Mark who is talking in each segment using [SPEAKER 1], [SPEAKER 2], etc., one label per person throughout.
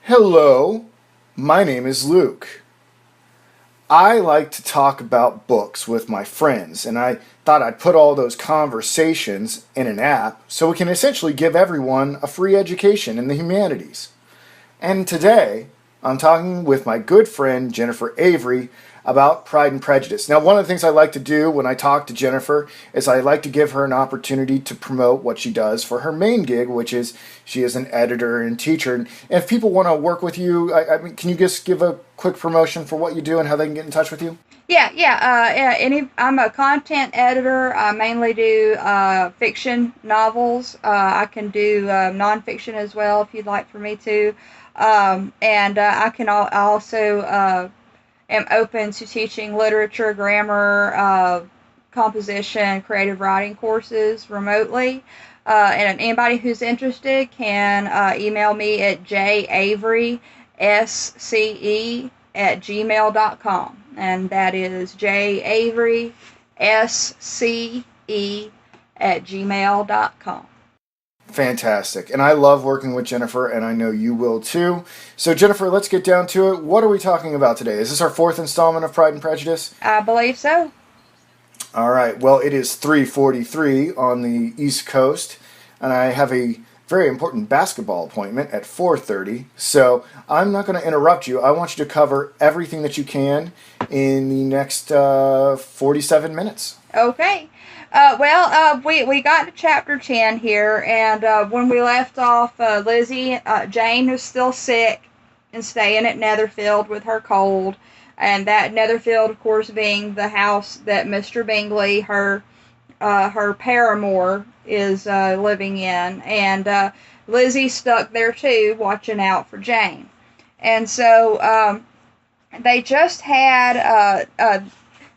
[SPEAKER 1] Hello, my name is Luke. I like to talk about books with my friends, and I thought I'd put all those conversations in an app so we can essentially give everyone a free education in the humanities. And today, I'm talking with my good friend Jennifer Avery about Pride and Prejudice. Now, one of the things I like to do when I talk to Jennifer is I like to give her an opportunity to promote what she does for her main gig, which is she is an editor and teacher. And if people want to work with you, I mean, can you just give a quick promotion for what you do and how they can get in touch with you?
[SPEAKER 2] I'm a content editor. I mainly do fiction novels. I can do nonfiction as well if you'd like for me to. I also am open to teaching literature, grammar, composition, creative writing courses remotely. And anybody who's interested can email me at javerysce at gmail.com. And that is javerysce at gmail.com.
[SPEAKER 1] Fantastic. And I love working with Jennifer, and I know you will too. So, Jennifer, let's get down to it. What are we talking about today? Is this our fourth installment of Pride and Prejudice?
[SPEAKER 2] I believe so.
[SPEAKER 1] All right. Well, it is 3:43 on the East Coast, and I have a very important basketball appointment at 4:30. So I'm not going to interrupt you. I want you to cover everything that you can in the next 47 minutes.
[SPEAKER 2] Okay. We got to chapter 10 here, and when we left off, Jane was still sick and staying at Netherfield with her cold, and that Netherfield, of course, being the house that Mr. Bingley, her paramour, is living in, and Lizzie stuck there too, watching out for Jane. And so they just had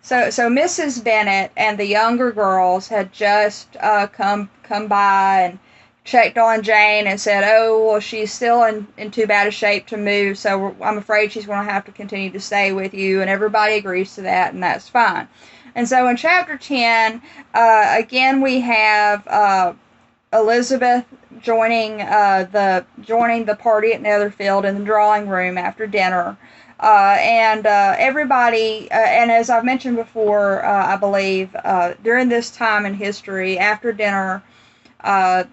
[SPEAKER 2] So Mrs. Bennet and the younger girls had just come by and checked on Jane and said, "Oh, well, she's still in too bad a shape to move, so I'm afraid she's going to have to continue to stay with you." And everybody agrees to that, and that's fine. And so in chapter 10, again we have Elizabeth joining the party at Netherfield in the drawing room after dinner. Everybody, and as I've mentioned before, I believe, during this time in history, after dinner, uh,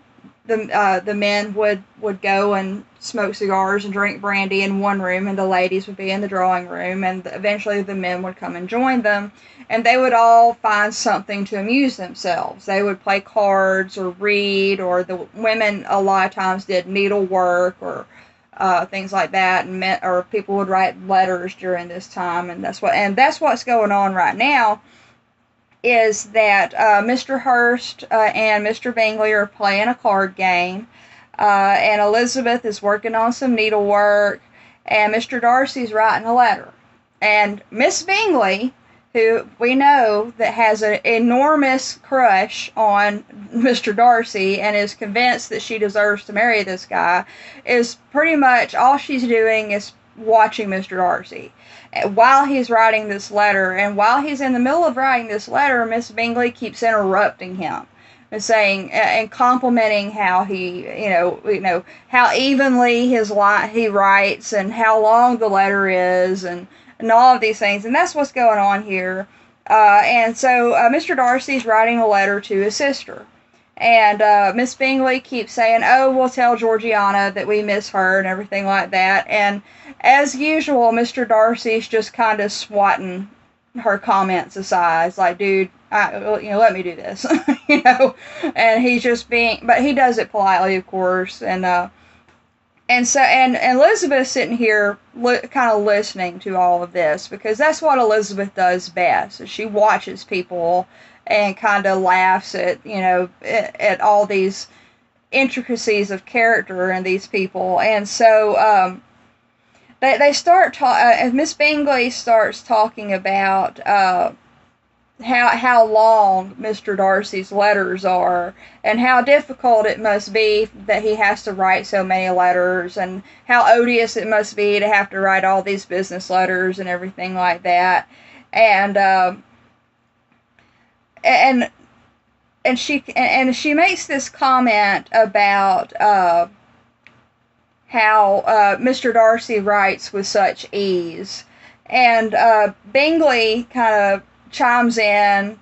[SPEAKER 2] the men would go and smoke cigars and drink brandy in one room, and the ladies would be in the drawing room, and eventually the men would come and join them, and they would all find something to amuse themselves. They would play cards or read, or the women a lot of times did needlework or things like that, or people would write letters during this time, and that's what's going on right now. Is that Mr. Hurst and Mr. Bingley are playing a card game, and Elizabeth is working on some needlework, and Mr. Darcy's writing a letter, and Miss Bingley, who we know that has an enormous crush on Mr. Darcy and is convinced that she deserves to marry this guy, is pretty much all she's doing is watching Mr. Darcy while he's writing this letter. And while he's in the middle of writing this letter, Miss Bingley keeps interrupting him and saying and complimenting how how evenly he writes and how long the letter is, and all of these things. And that's what's going on here. And so Mr. Darcy's writing a letter to his sister. And Miss Bingley keeps saying, "Oh, we'll tell Georgiana that we miss her," and everything like that. And as usual, Mr. Darcy's just kind of swatting her comments aside. It's like, dude, let me do this, And he's just but he does it politely, of course. And Elizabeth's sitting here kind of listening to all of this, because that's what Elizabeth does best. Is she watches people and kind of laughs at all these intricacies of character in these people. And so they start talking. Miss Bingley starts talking about how long Mr. Darcy's letters are, and how difficult it must be that he has to write so many letters, and how odious it must be to have to write all these business letters and everything like that. And and and she makes this comment about how Mr. Darcy writes with such ease. And Bingley kind of chimes in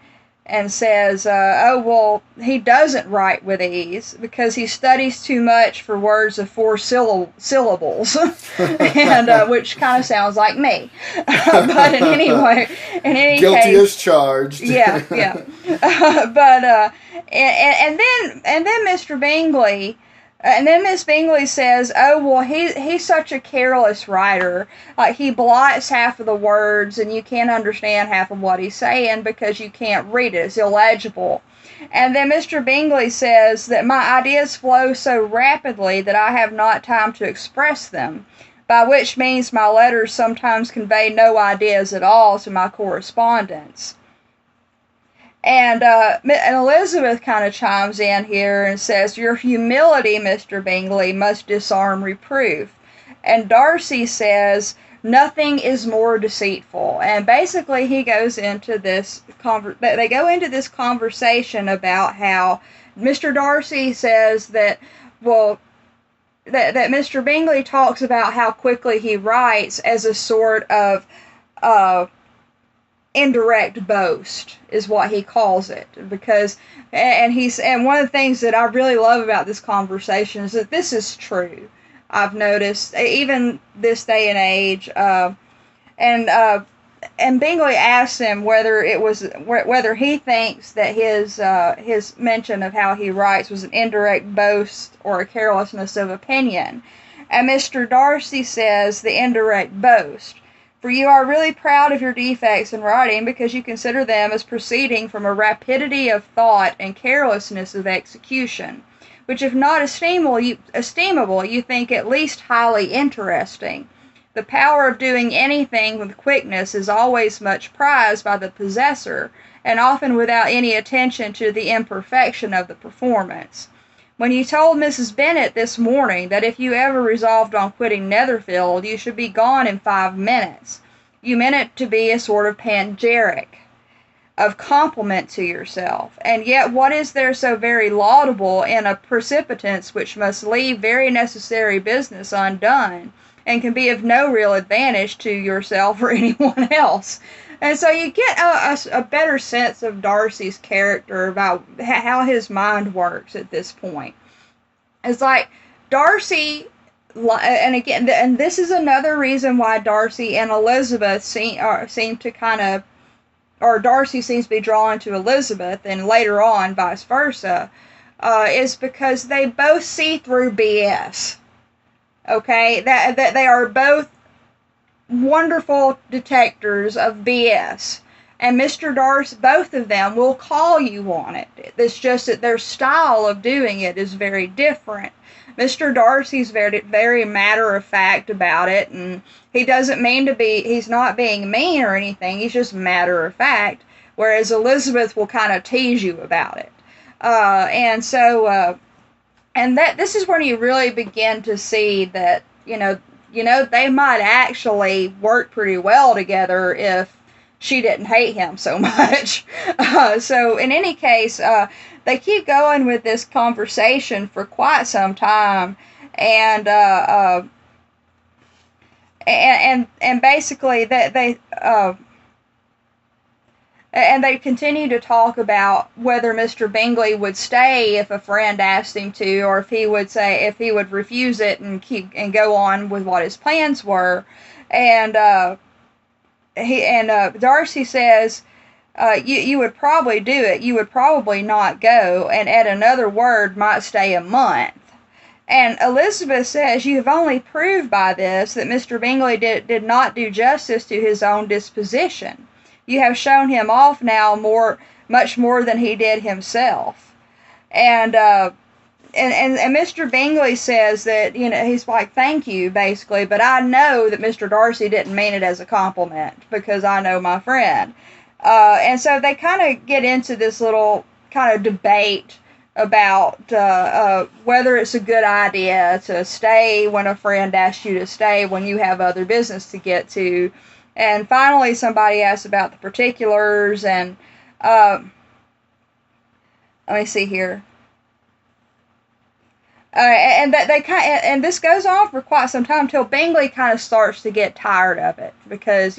[SPEAKER 2] and says, oh, well, he doesn't write with ease because he studies too much for words of four syllables, and which kind of sounds like me. But in any
[SPEAKER 1] Guilty
[SPEAKER 2] case,
[SPEAKER 1] as charged.
[SPEAKER 2] yeah. But and then Mr. Bingley. And then Miss Bingley says, oh, well, he's such a careless writer. Like, he blots half of the words, and you can't understand half of what he's saying because you can't read it. It's illegible. And then Mr. Bingley says that my ideas flow so rapidly that I have not time to express them, by which means my letters sometimes convey no ideas at all to my correspondents. And Elizabeth kind of chimes in here and says, your humility, Mr. Bingley, must disarm reproof. And Darcy says, nothing is more deceitful. And basically he goes into this, they go into this conversation about how Mr. Darcy says that, well, that Mr. Bingley talks about how quickly he writes as a sort of indirect boast is what he calls it, because and one of the things that I really love about this conversation is that this is true. I've noticed even this day and age, and Bingley asks him whether he thinks that his mention of how he writes was an indirect boast or a carelessness of opinion, and Mr. Darcy says the indirect boast. For you are really proud of your defects in writing because you consider them as proceeding from a rapidity of thought and carelessness of execution, which if not esteemable, you think at least highly interesting. The power of doing anything with quickness is always much prized by the possessor, and often without any attention to the imperfection of the performance. When you told Mrs. Bennet this morning that if you ever resolved on quitting Netherfield, you should be gone in 5 minutes, you meant it to be a sort of panegyric of compliment to yourself. And yet what is there so very laudable in a precipitance which must leave very necessary business undone, and can be of no real advantage to yourself or anyone else? And so you get a better sense of Darcy's character, about how his mind works at this point. It's like Darcy, and again, and this is another reason why Darcy and Elizabeth seem to kind of, or Darcy seems to be drawn to Elizabeth, and later on vice versa, is because they both see through BS. Okay, that they are both wonderful detectors of BS, and Mr. Darcy, both of them will call you on it. It's just that their style of doing it is very different. Mr. Darcy's very, very matter of fact about it, and he doesn't mean to be, he's not being mean or anything, he's just matter of fact, whereas Elizabeth will kind of tease you about it. And this is when you really begin to see that, you know, they might actually work pretty well together if she didn't hate him so much. So in any case, they keep going with this conversation for quite some time, and basically they continue to talk about whether Mr. Bingley would stay if a friend asked him to, or if he would refuse it and go on with what his plans were. And Darcy says, you would probably do it. You would probably not go, and at another word might stay a month. And Elizabeth says, you have only proved by this that Mr. Bingley did not do justice to his own disposition. You have shown him off now much more than he did himself. And Mr. Bingley says that, he's like, thank you, basically, but I know that Mr. Darcy didn't mean it as a compliment, because I know my friend. And so they kind of get into this little kind of debate about whether it's a good idea to stay when a friend asks you to stay when you have other business to get to. And finally, somebody asks about the particulars, and let me see here. And that they and this goes on for quite some time until Bingley kind of starts to get tired of it, because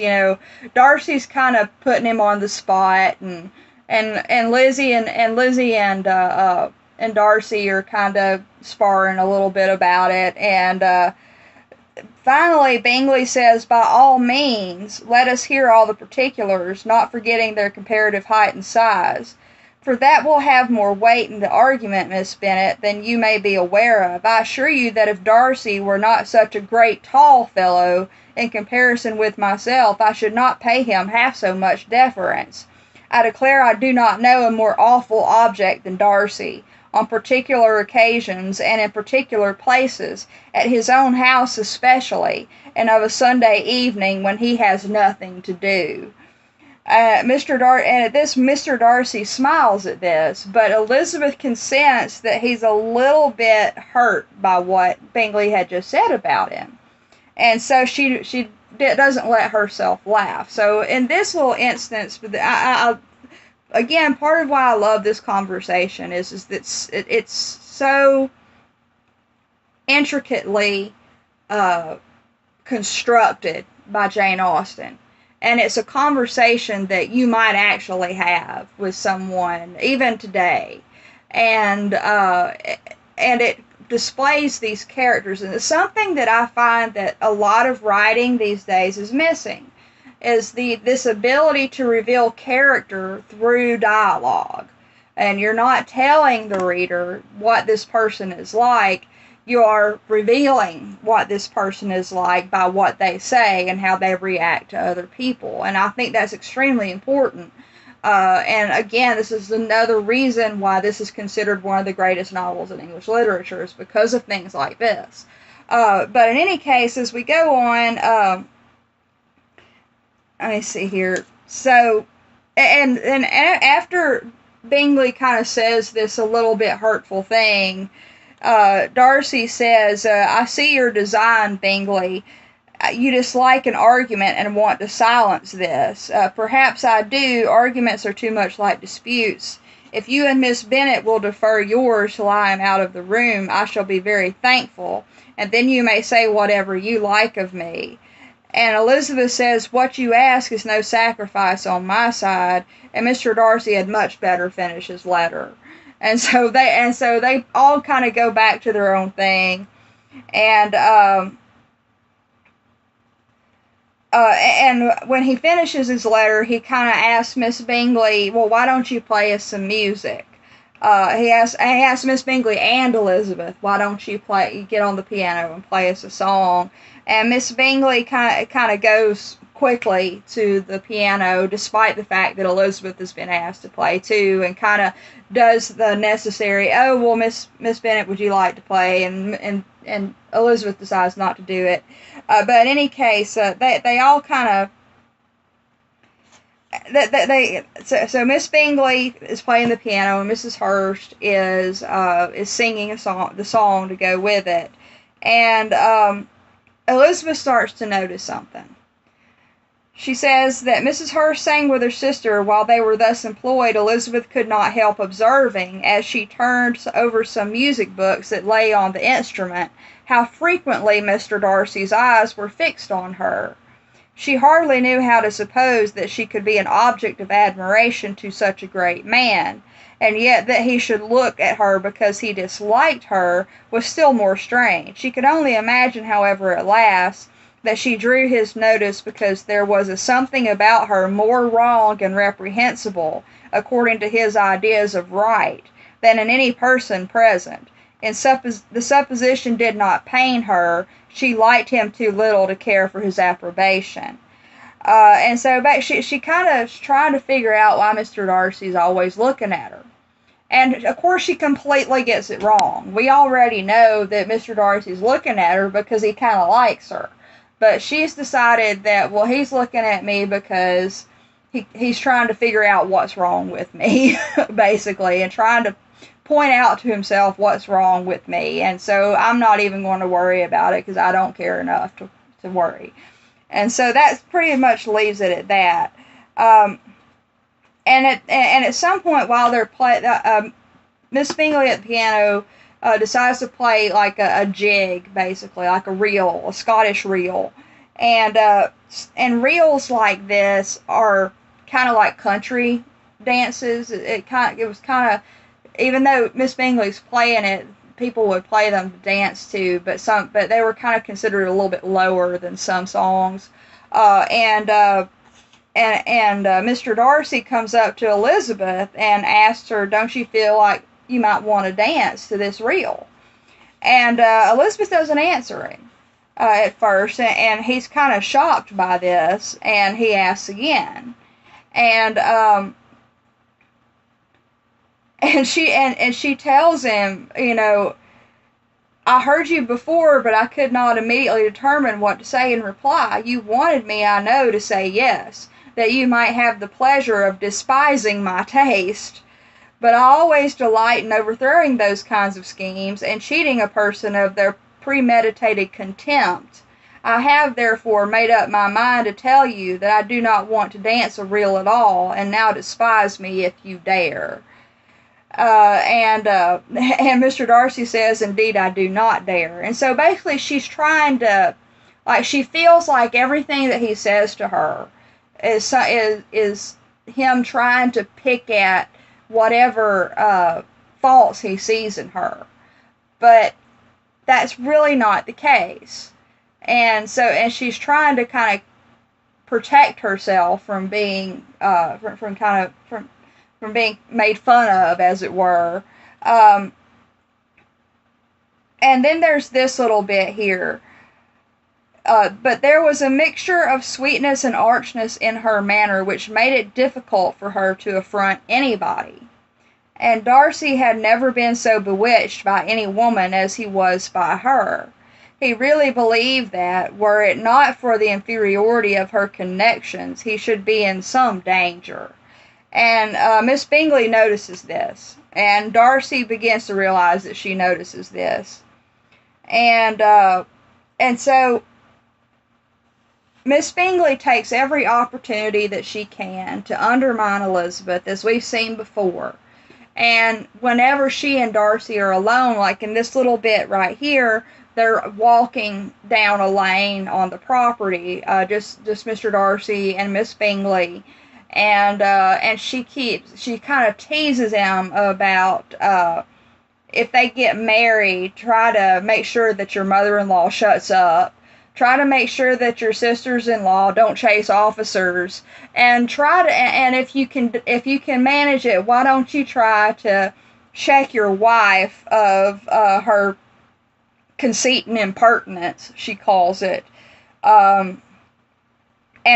[SPEAKER 2] Darcy's kind of putting him on the spot, and Lizzie and Darcy are kind of sparring a little bit about it, and finally Bingley says, "By all means, let us hear all the particulars, not forgetting their comparative height and size. For that will have more weight in the argument, Miss Bennet, than you may be aware of. I assure you that if Darcy were not such a great tall fellow, in comparison with myself, I should not pay him half so much deference. I declare I do not know a more awful object than Darcy, on particular occasions, and in particular places, at his own house especially, and of a Sunday evening when he has nothing to do." And at this, Mr. Darcy smiles at this, but Elizabeth can sense that he's a little bit hurt by what Bingley had just said about him, and so she doesn't let herself laugh. So in this little instance, again, part of why I love this conversation is that it's so intricately constructed by Jane Austen. And it's a conversation that you might actually have with someone, even today. And it displays these characters. And it's something that I find that a lot of writing these days is missing, is this ability to reveal character through dialogue. And you're not telling the reader what this person is like. You are revealing what this person is like by what they say and how they react to other people. And I think that's extremely important. And again, this is another reason why this is considered one of the greatest novels in English literature, is because of things like this. But in any case, as we go on, let me see here. So, and after Bingley kind of says this a little bit hurtful thing, Darcy says, "I see your design, Bingley. You dislike an argument and want to silence this. Perhaps I do. Arguments are too much like disputes. If you and Miss Bennet will defer yours till I am out of the room, I shall be very thankful, and then you may say whatever you like of me." And Elizabeth says, "What you ask is no sacrifice on my side," and Mr. Darcy had much better finish his letter. And so they all kind of go back to their own thing, and when he finishes his letter, he kind of asks Miss Bingley, "Well, why don't you play us some music?" He asked Miss Bingley and Elizabeth, "Why don't you get on the piano and play us a song?" And Miss Bingley kind of goes quickly to the piano, despite the fact that Elizabeth has been asked to play too, and kind of does the necessary, "Oh, well, Miss Bennet, would you like to play?" And Elizabeth decides not to do it. But in any case, they all kind of so Miss Bingley is playing the piano, and Mrs. Hurst is singing the song to go with it, and Elizabeth starts to notice something. She says that Mrs. Hurst sang with her sister. While they were thus employed, Elizabeth could not help observing, as she turned over some music books that lay on the instrument, how frequently Mr. Darcy's eyes were fixed on her. She hardly knew how to suppose that she could be an object of admiration to such a great man, and yet that he should look at her because he disliked her was still more strange. She could only imagine, however, at last, that she drew his notice because there was a something about her more wrong and reprehensible, according to his ideas of right, than in any person present. And the supposition did not pain her. She liked him too little to care for his approbation. And so she kind of is trying to figure out why Mr. Darcy's always looking at her. And, of course, she completely gets it wrong. We already know that Mr. Darcy's looking at her because he kind of likes her. But she's decided that, well, he's looking at me because he's trying to figure out what's wrong with me, basically, and trying to point out to himself what's wrong with me. And so I'm not even going to worry about it because I don't care enough to worry. And so that pretty much leaves it at that. And at some point while they're playing, Miss Bingley at the piano decides to play like a jig, basically, like a reel, a Scottish reel. And reels like this are kind of like country dances. It was kind of, even though Miss Bingley's playing it, people would play them to dance to, but they were kind of considered a little bit lower than some songs. Mr. Darcy comes up to Elizabeth and asks her, "Don't you feel like you might want to dance to this reel?" And Elizabeth doesn't answer him at first, and he's kind of shocked by this, and he asks again, and she tells him, "I heard you before, but I could not immediately determine what to say in reply. You wanted me, I know, to say yes, that you might have the pleasure of despising my taste. But I always delight in overthrowing those kinds of schemes and cheating a person of their premeditated contempt. I have, therefore, made up my mind to tell you that I do not want to dance a reel at all, and now despise me if you dare." And Mr. Darcy says, "Indeed, I do not dare." And so basically she's trying to, like, she feels like everything that he says to her is him trying to pick at whatever faults he sees in her. But that's really not the case. And she's trying to kind of protect herself from being from being made fun of, as it were. And then there's this little bit here. But there was a mixture of sweetness and archness in her manner which made it difficult for her to affront anybody. And Darcy had never been so bewitched by any woman as he was by her. He really believed that, were it not for the inferiority of her connections, he should be in some danger. And Miss Bingley notices this, and Darcy begins to realize that she notices this. And so Miss Bingley takes every opportunity that she can to undermine Elizabeth, as we've seen before. And whenever she and Darcy are alone, like in this little bit right here, they're walking down a lane on the property, just Mr. Darcy and Miss Bingley. And she kind of teases him about, if they get married, try to make sure that your mother-in-law shuts up. Try to make sure that your sisters-in-law don't chase officers, and if you can manage it, why don't you try to check your wife of her conceit and impertinence, she calls it. And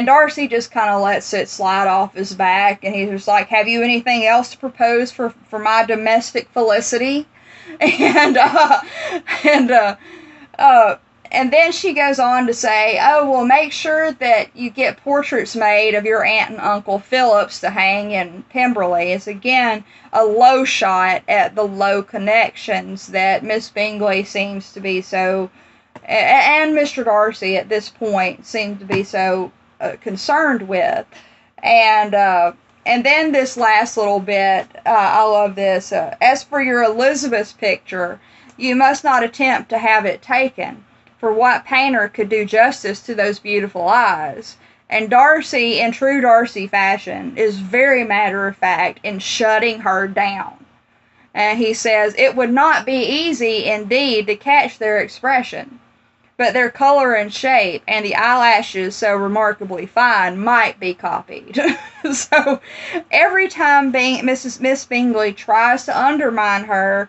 [SPEAKER 2] Darcy just kind of lets it slide off his back, and he's just like, "Have you anything else to propose for my domestic felicity?" And then she goes on to say, "Oh, well, make sure that you get portraits made of your aunt and uncle Phillips to hang in Pemberley." It's again a low shot at the low connections that Miss Bingley seems to be so, and Mr. Darcy at this point seems to be so concerned with. And then this last little bit, I love this. "As for your Elizabeth's picture, you must not attempt to have it taken, for what painter could do justice to those beautiful eyes?" And Darcy, in true Darcy fashion, is very matter-of-fact in shutting her down. And he says, "It would not be easy, indeed, to catch their expression, but their color and shape, and the eyelashes so remarkably fine, might be copied." So every time Miss Bingley tries to undermine her,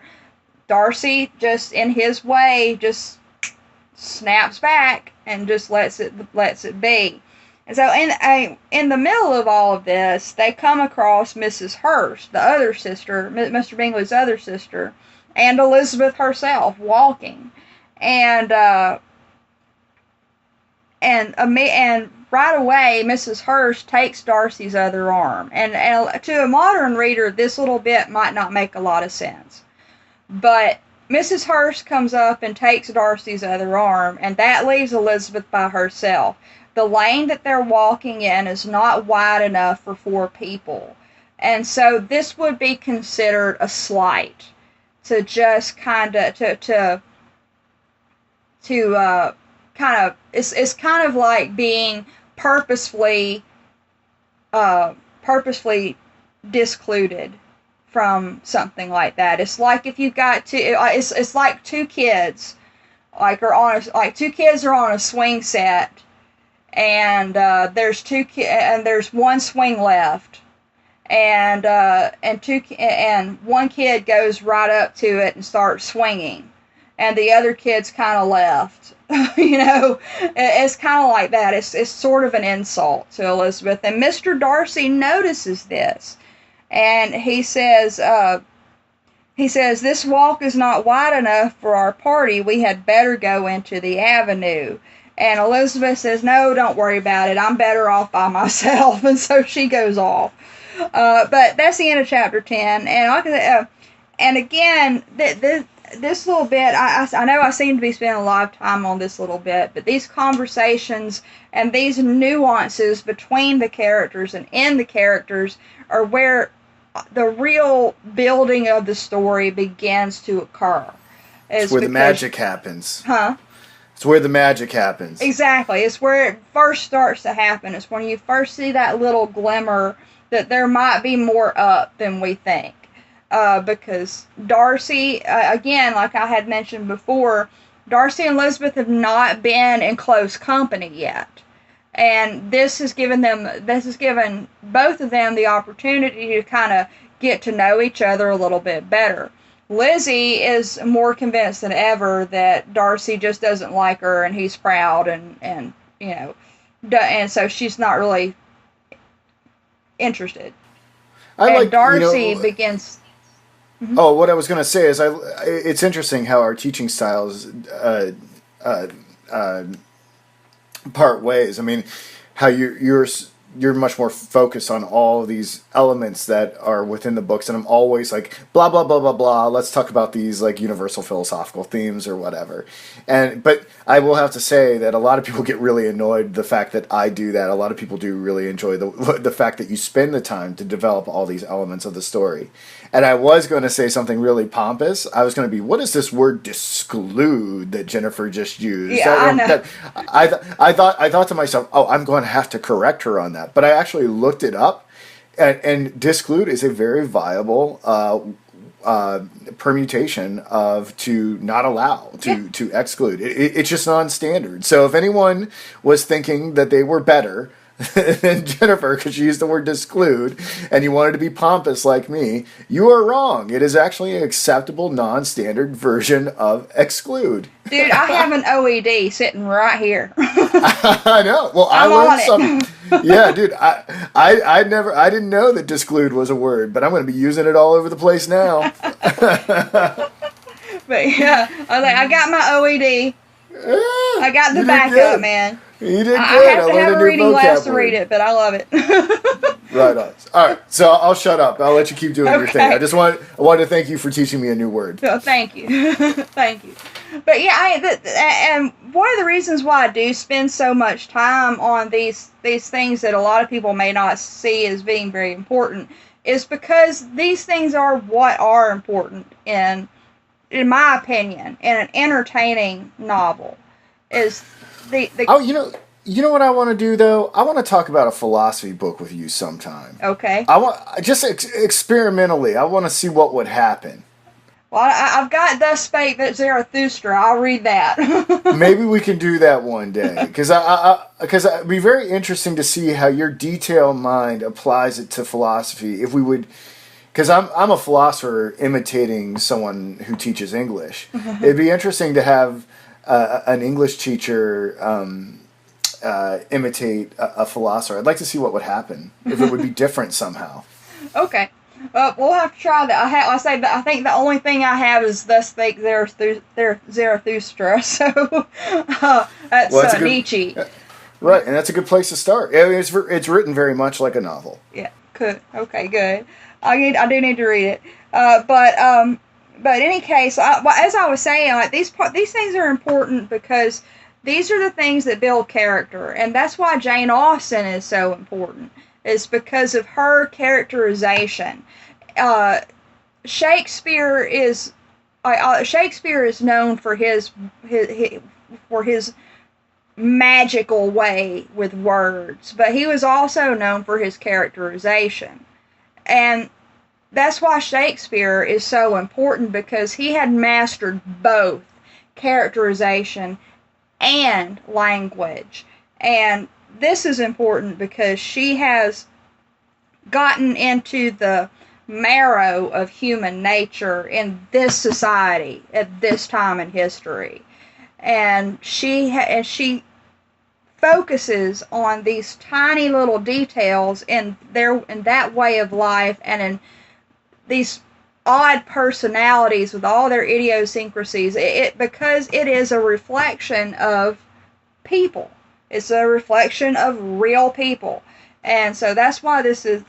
[SPEAKER 2] Darcy, just in his way, just snaps back and just lets it be. And so in the middle of all of this, they come across Mrs. Hurst, the other sister, Mr. Bingley's other sister, and Elizabeth herself walking. And right away, Mrs. Hurst takes Darcy's other arm. And to a modern reader, this little bit might not make a lot of sense. But Mrs. Hurst comes up and takes Darcy's other arm, and that leaves Elizabeth by herself. The lane that they're walking in is not wide enough for 4 people. And so this would be considered a slight to just kind of to kind of it's kind of like being purposefully purposefully discluded from something like that. It's like if you've got two, it's like two kids, like two kids are on a swing set, and there's one swing left, and one kid goes right up to it and starts swinging, and the other kid's kind of left. It's kind of like that. It's sort of an insult to Elizabeth, and Mr. Darcy notices this, and he says, "This walk is not wide enough for our party. We had better go into the avenue." And Elizabeth says, "No, don't worry about it. I'm better off by myself." And so she goes off. But that's the end of chapter 10. And like I said, and again, this little bit, I know I seem to be spending a lot of time on this little bit, but these conversations and these nuances between the characters and in the characters are where the real building of the story begins to occur.
[SPEAKER 1] It's where the magic happens.
[SPEAKER 2] Huh?
[SPEAKER 1] It's where the magic happens.
[SPEAKER 2] Exactly. It's where it first starts to happen. It's when you first see that little glimmer that there might be more up than we think. Because Darcy, again, like I had mentioned before, Darcy and Elizabeth have not been in close company yet. And this has given both of them the opportunity to kind of get to know each other a little bit better. Lizzie is more convinced than ever that Darcy just doesn't like her, and he's proud, and so she's not really interested. Darcy begins.
[SPEAKER 1] Mm-hmm. Oh, what I was going to say is, it's interesting how our teaching styles part ways. I mean, how you're much more focused on all of these elements that are within the books, and I'm always like, blah blah blah blah blah, let's talk about these like universal philosophical themes or whatever. But I will have to say that a lot of people get really annoyed the fact that I do that. A lot of people do really enjoy the fact that you spend the time to develop all these elements of the story. And I was going to say something really pompous. I was going to be, what is this word "disclude" that Jennifer just used?
[SPEAKER 2] Yeah, I know.
[SPEAKER 1] I thought to myself, oh, I'm going to have to correct her on that. But I actually looked it up, and disclude is a very viable permutation of to not allow, to exclude. It's just non-standard. So if anyone was thinking that they were better than Jennifer because she used the word disclude, and you wanted to be pompous like me, you are wrong. It is actually an acceptable non-standard version of exclude.
[SPEAKER 2] Dude, I have an OED sitting right here.
[SPEAKER 1] I know. Well, I learned something. Yeah, dude. I didn't know that disclude was a word, but I'm going to be using it all over the place now.
[SPEAKER 2] But yeah, I got my OED. I got the backup, man.
[SPEAKER 1] You did good.
[SPEAKER 2] I have to have a reading glass to read it, but I love it.
[SPEAKER 1] Right on. All right, so I'll shut up. I'll let you keep doing your thing. I wanted to thank you for teaching me a new word.
[SPEAKER 2] So, thank you. Thank you. But yeah, and one of the reasons why I do spend so much time on these things that a lot of people may not see as being very important is because these things are what are important in my opinion, in an entertaining novel.
[SPEAKER 1] Oh, you know what I want to do though? I want to talk about a philosophy book with you sometime.
[SPEAKER 2] Okay.
[SPEAKER 1] I want just experimentally. I want to see what would happen.
[SPEAKER 2] Well, I've got Thus Spake that Zarathustra. I'll read that.
[SPEAKER 1] Maybe we can do that one day, because it'd be very interesting to see how your detailed mind applies it to philosophy. If we would. Because I'm a philosopher imitating someone who teaches English. It'd be interesting to have an English teacher imitate a philosopher. I'd like to see what would happen, if it would be different somehow.
[SPEAKER 2] Okay. We'll have to try that. I think the only thing I have is Thus Spake Zarathustra, so that's Nietzsche.
[SPEAKER 1] Right, and that's a good place to start. It's written very much like a novel.
[SPEAKER 2] Yeah, good. Okay, good. I do need to read it. But in any case, as I was saying, like these things are important because these are the things that build character, and that's why Jane Austen is so important. It's because of her characterization. Shakespeare is Shakespeare is known for his magical way with words, but he was also known for his characterization. And that's why Shakespeare is so important, because he had mastered both characterization and language. And this is important because she has gotten into the marrow of human nature in this society at this time in history. And she focuses on these tiny little details in that way of life, and in these odd personalities with all their idiosyncrasies, because it is a reflection of people. It's a reflection of real people. And so that's why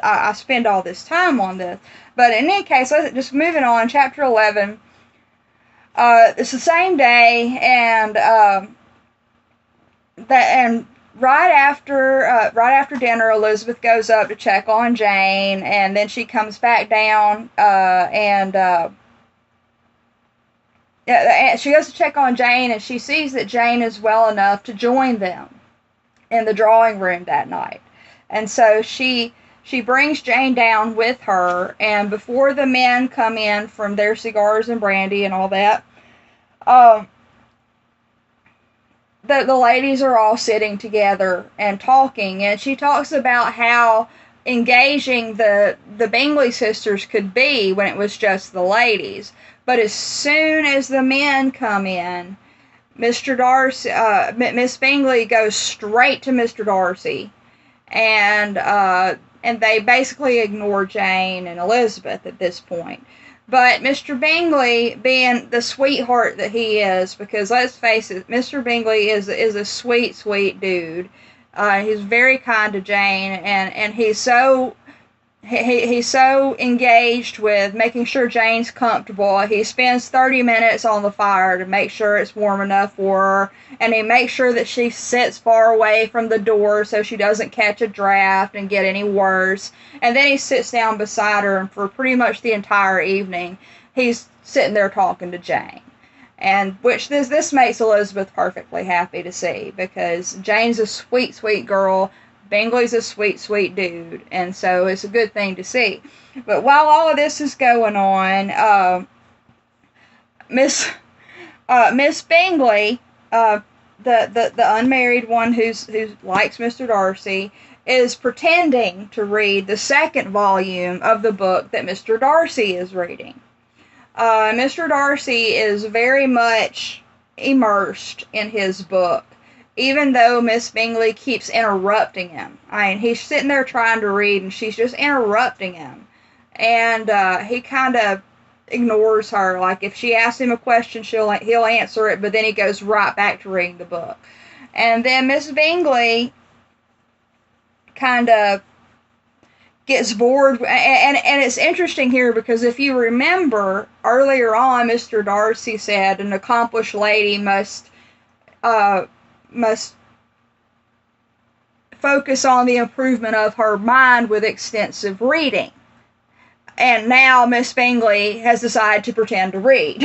[SPEAKER 2] I spend all this time on this. But in any case, just moving on, chapter 11, it's the same day, and right after dinner, Elizabeth goes up to check on Jane, and then she comes back down, she goes to check on Jane, and she sees that Jane is well enough to join them in the drawing room that night. And so she brings Jane down with her, and before the men come in from their cigars and brandy and all that, the ladies are all sitting together and talking, and she talks about how engaging the Bingley sisters could be when it was just the ladies. But as soon as the men come in, Mr. Darcy, Miss Bingley goes straight to Mr. Darcy, and they basically ignore Jane and Elizabeth at this point. But Mr. Bingley, being the sweetheart that he is, because let's face it, Mr. Bingley is a sweet, sweet dude. He's very kind to Jane, and he's so engaged with making sure Jane's comfortable. He spends 30 minutes on the fire to make sure it's warm enough for her, and he makes sure that she sits far away from the door so she doesn't catch a draft and get any worse. And then he sits down beside her, and for pretty much the entire evening, he's sitting there talking to Jane. And which this makes Elizabeth perfectly happy to see, because Jane's a sweet, sweet girl. Bingley's a sweet, sweet dude, and so it's a good thing to see. But while all of this is going on, Miss Bingley, the unmarried one who likes Mr. Darcy, is pretending to read the second volume of the book that Mr. Darcy is reading. Mr. Darcy is very much immersed in his book, even though Miss Bingley keeps interrupting him. I mean, he's sitting there trying to read, and she's just interrupting him. And he kind of ignores her. Like, if she asks him a question, he'll answer it, but then he goes right back to reading the book. And then Miss Bingley kind of gets bored. And it's interesting here, because if you remember, earlier on, Mr. Darcy said an accomplished lady must focus on the improvement of her mind with extensive reading. And now Miss Bingley has decided to pretend to read.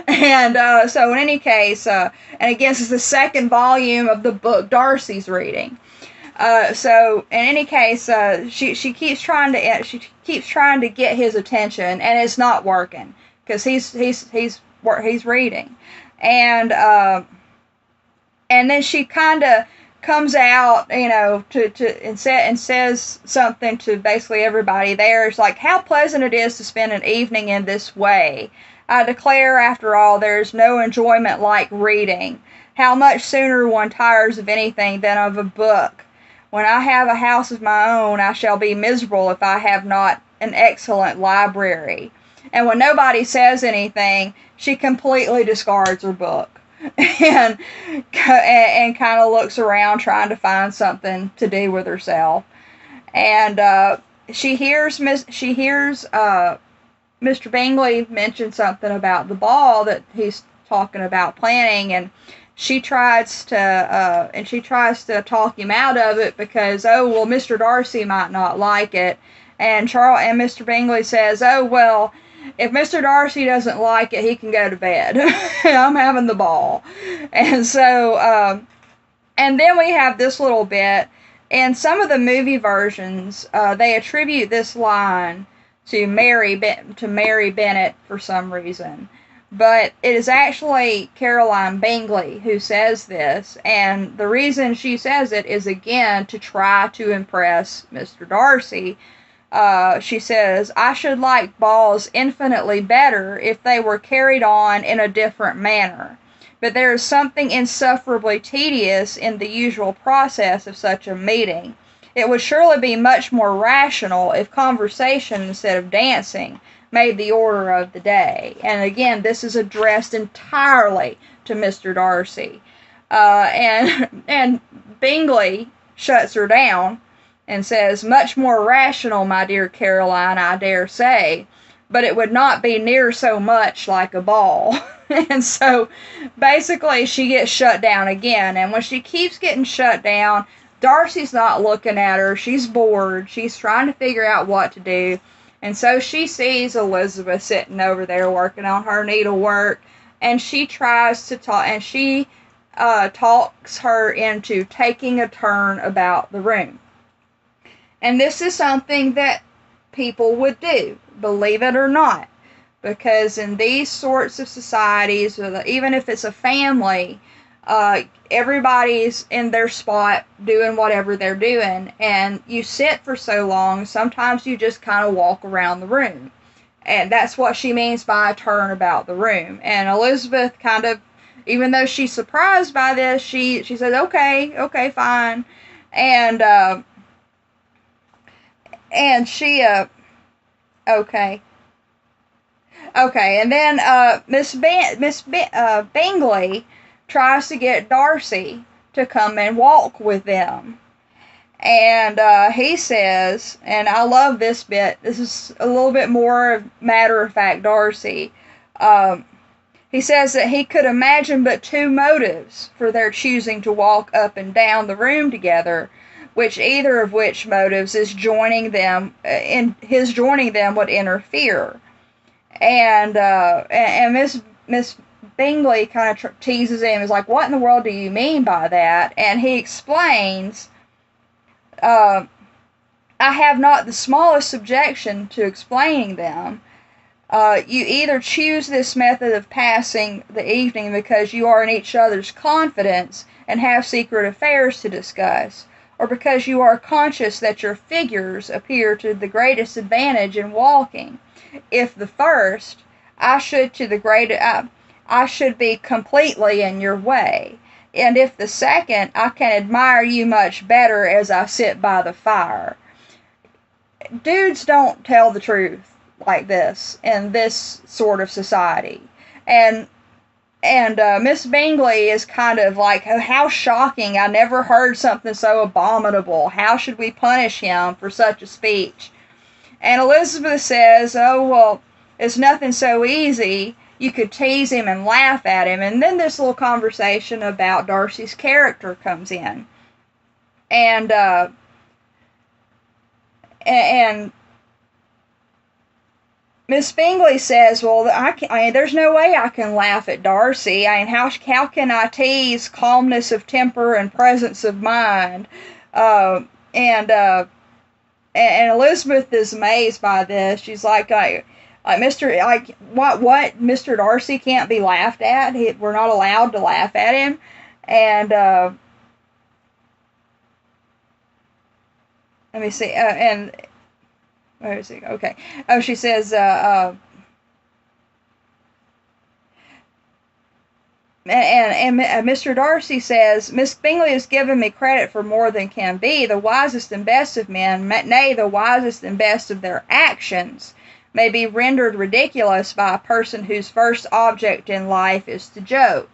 [SPEAKER 2] And so in any case, and again, this is the second volume of the book Darcy's reading. So in any case, she keeps trying to get his attention, and it's not working, because he's reading. And then she kind of comes out, and says something to basically everybody there. It's like, how pleasant it is to spend an evening in this way. I declare, after all, there is no enjoyment like reading. How much sooner one tires of anything than of a book. When I have a house of my own, I shall be miserable if I have not an excellent library. And when nobody says anything, she completely discards her book. And kind of looks around trying to find something to do with herself. And she hears Mr. Bingley mention something about the ball that he's talking about planning, and she tries to talk him out of it, because Mr. Darcy might not like it. And Mr. Bingley says, if Mr. Darcy doesn't like it, he can go to bed. I'm having the ball. And so, and then we have this little bit. In some of the movie versions, they attribute this line to Mary Bennett for some reason. But it is actually Caroline Bingley who says this, and the reason she says it is, again, to try to impress Mr. Darcy. She says, "I should like balls infinitely better if they were carried on in a different manner. But there is something insufferably tedious in the usual process of such a meeting. It would surely be much more rational if conversation instead of dancing made the order of the day." And again, this is addressed entirely to Mr. Darcy. And Bingley shuts her down and says, "Much more rational, my dear Caroline, I dare say, but it would not be near so much like a ball." And so basically she gets shut down again. And when she keeps getting shut down, Darcy's not looking at her. She's bored. She's trying to figure out what to do. And so she sees Elizabeth sitting over there working on her needlework, and she tries to talk, and she talks her into taking a turn about the room. And this is something that people would do, believe it or not, because in these sorts of societies, even if it's a family, everybody's in their spot doing whatever they're doing, and you sit for so long, sometimes you just kind of walk around the room. And that's what she means by a turn about the room. And Elizabeth kind of, even though she's surprised by this, she says, okay, fine. And she, okay. Okay, and then Miss Bingley tries to get Darcy to come and walk with them. And he says, and I love this bit, this is a little bit more matter-of-fact Darcy. He says that he could imagine but two motives for their choosing to walk up and down the room together, which either of which motives is joining them, his joining them would interfere. And Miss Bingley kind of teases him, is like, "What in the world do you mean by that?" And he explains, "I have not the smallest objection to explaining them. You either choose this method of passing the evening because you are in each other's confidence and have secret affairs to discuss, or because you are conscious that your figures appear to the greatest advantage in walking. If the first, I should be completely in your way. And if the second, I can admire you much better as I sit by the fire." Dudes don't tell the truth like this in this sort of society. And Miss Bingley is kind of like, "Oh, how shocking. I never heard something so abominable. How should we punish him for such a speech?" And Elizabeth says, "Oh, well, it's nothing so easy. You could tease him and laugh at him." And then this little conversation about Darcy's character comes in. And Miss Bingley says, "Well, there's no way I can laugh at Darcy. I mean, how can I tease calmness of temper and presence of mind?" And Elizabeth is amazed by this. She's like what? Mr. Darcy can't be laughed at? We're not allowed to laugh at him? And let me see. Where is it? Okay. Oh, she says, and Mr. Darcy says, "Miss Bingley has given me credit for more than can be. The wisest and best of men, nay, the wisest and best of their actions, may be rendered ridiculous by a person whose first object in life is to joke."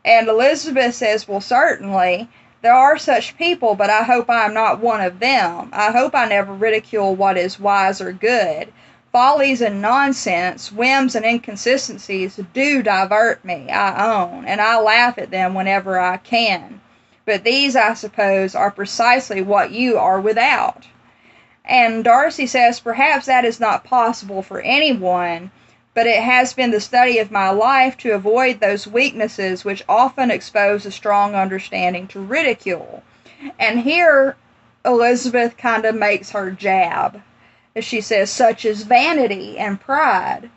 [SPEAKER 2] And Elizabeth says, "Well, certainly. There are such people, but I hope I am not one of them. I hope I never ridicule what is wise or good. Follies and nonsense, whims and inconsistencies do divert me, I own, and I laugh at them whenever I can. But these, I suppose, are precisely what you are without." And Darcy says, perhaps that is not possible for anyone, but it has been the study of my life to avoid those weaknesses which often expose a strong understanding to ridicule. And here Elizabeth kind of makes her jab. She says, such as vanity and pride,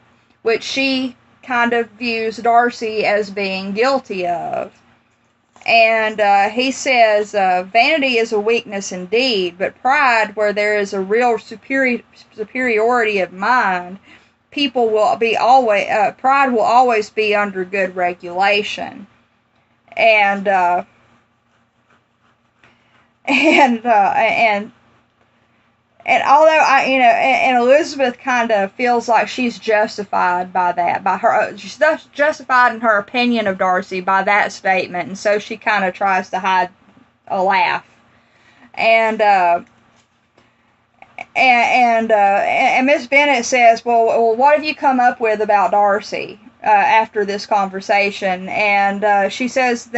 [SPEAKER 2] which she kind of views Darcy as being guilty of. And he says, vanity is a weakness indeed, but pride, where there is a real superiority of mind, pride will always be under good regulation. And although and Elizabeth kind of feels like she's justified by that, she's justified in her opinion of Darcy by that statement, and so she kind of tries to hide a laugh. And Miss Bennet says, well, what have you come up with about Darcy after this conversation? And she says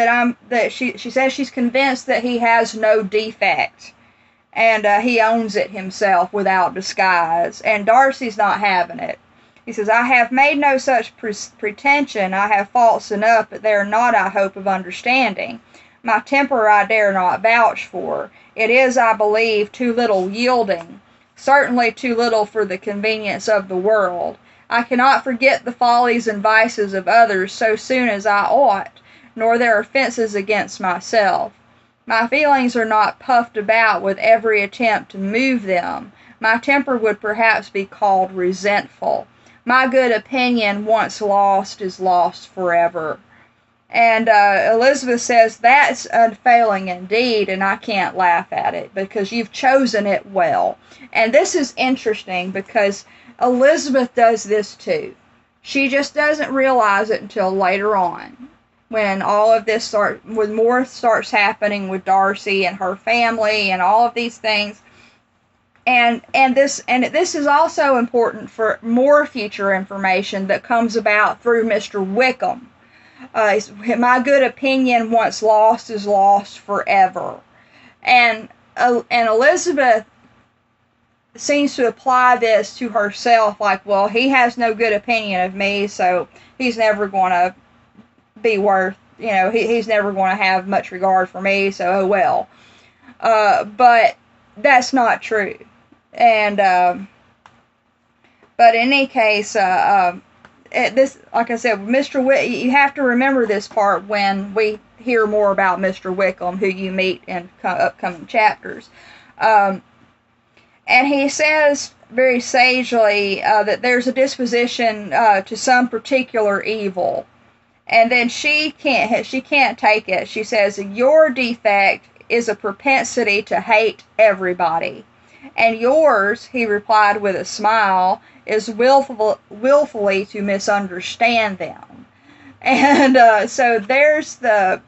[SPEAKER 2] she says she's convinced that he has no defect. And he owns it himself without disguise. And Darcy's not having it. He says, I have made no such pretension. I have faults enough, but they are not, I hope, of understanding. My temper I dare not vouch for. It is, I believe, too little yielding. Certainly too little for the convenience of the world. I cannot forget the follies and vices of others so soon as I ought, nor their offences against myself. My feelings are not puffed about with every attempt to move them. My temper would perhaps be called resentful. My good opinion, once lost, is lost forever. And Elizabeth says, that's unfailing indeed, and I can't laugh at it, because you've chosen it well. And this is interesting, because Elizabeth does this too. She just doesn't realize it until later on, when all of this starts happening with Darcy and her family and all of these things. And this is also important for more future information that comes about through Mr. Wickham. My good opinion, once lost, is lost forever. And Elizabeth seems to apply this to herself, like, well, he has no good opinion of me, so he's never going to be worth, he's never going to have much regard for me, so oh well. But that's not true. And but in any case, this, like I said, you have to remember this part when we hear more about Mr. Wickham, who you meet in upcoming chapters. And he says very sagely that there's a disposition to some particular evil. And then she can't take it. She says, your defect is a propensity to hate everybody. And yours, he replied with a smile, is willfully to misunderstand them. And so there's those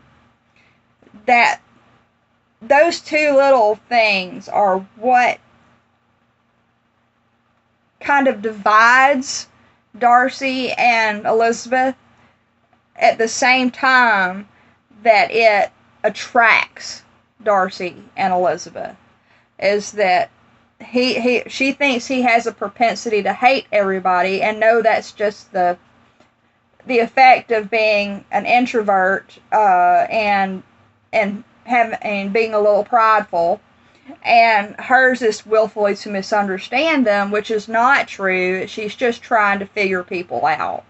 [SPEAKER 2] two little things are what kind of divides Darcy and Elizabeth, at the same time that it attracts Darcy and Elizabeth, is that she thinks he has a propensity to hate everybody, and no, that's just the effect of being an introvert and being a little prideful. And hers is willfully to misunderstand them, which is not true. She's just trying to figure people out.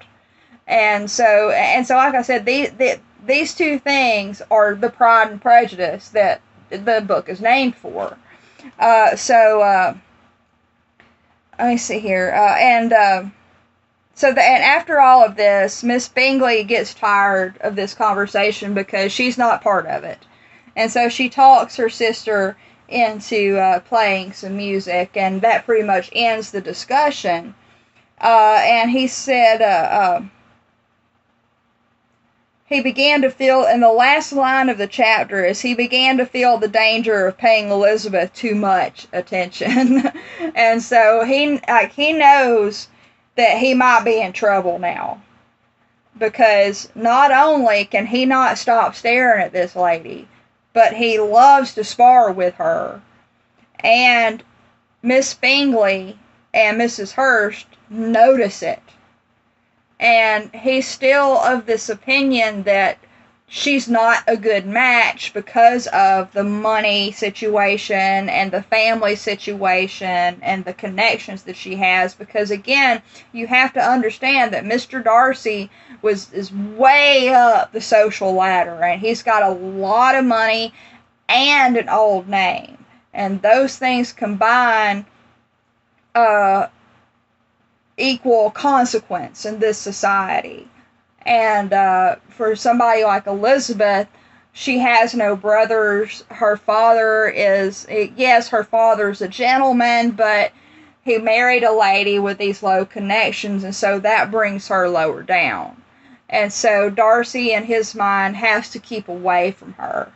[SPEAKER 2] And so, like I said, these two things are the Pride and Prejudice that the book is named for. Let me see here. And after all of this, Miss Bingley gets tired of this conversation because she's not part of it. And so she talks her sister into playing some music, and that pretty much ends the discussion. And he said, he began to feel, in the last line of the chapter, is he began to feel the danger of paying Elizabeth too much attention. And so he knows that he might be in trouble now, because not only can he not stop staring at this lady, but he loves to spar with her. And Miss Bingley and Mrs. Hurst notice it. And he's still of this opinion that she's not a good match because of the money situation and the family situation and the connections that she has. Because again, you have to understand that Mr. Darcy is way up the social ladder, and he's got a lot of money and an old name. And those things combine equal consequence in this society. And for somebody like Elizabeth, she has no brothers. Her father is, yes, her father's a gentleman, but he married a lady with these low connections, and so that brings her lower down. And so Darcy, in his mind, has to keep away from her.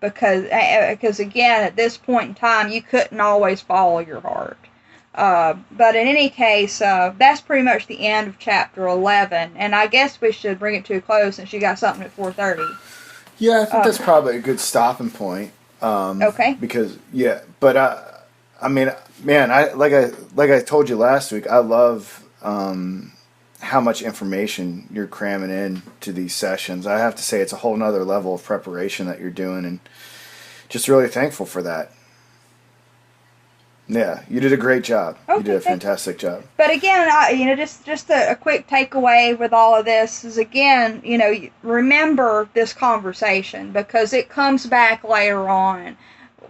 [SPEAKER 2] Because again, at this point in time, you couldn't always follow your heart. But in any case, that's pretty much the end of chapter 11, and I guess we should bring it to a close since you got something at 4:30.
[SPEAKER 1] Yeah, I think that's probably a good stopping point.
[SPEAKER 2] Okay.
[SPEAKER 1] Because but I mean, man, like I told you last week, I love how much information you're cramming in to these sessions. I have to say, it's a whole nother level of preparation that you're doing, and just really thankful for that. Yeah, you did a great job.
[SPEAKER 2] Okay,
[SPEAKER 1] you did a fantastic job.
[SPEAKER 2] But again, just a quick takeaway with all of this is, again, remember this conversation, because it comes back later on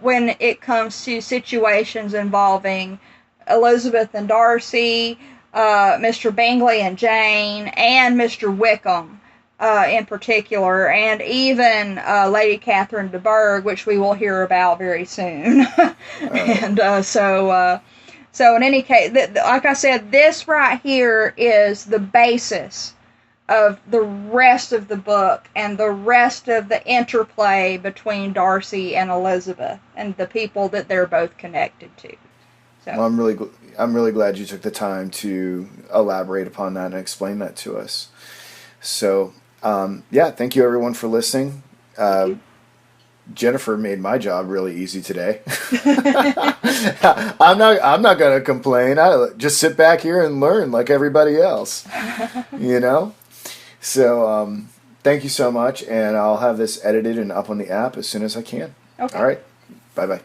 [SPEAKER 2] when it comes to situations involving Elizabeth and Darcy, Mr. Bingley and Jane, and Mr. Wickham in particular, and even Lady Catherine de Bourgh, which we will hear about very soon. And so in any case, like I said, this right here is the basis of the rest of the book and the rest of the interplay between Darcy and Elizabeth and the people that they're both connected to. So.
[SPEAKER 1] Well, I'm really glad you took the time to elaborate upon that and explain that to us. So, thank you everyone for listening. Jennifer made my job really easy today. I'm not gonna complain. I just sit back here and learn like everybody else. So thank you so much, and I'll have this edited and up on the app as soon as I can.
[SPEAKER 2] Okay.
[SPEAKER 1] All right. Bye-bye.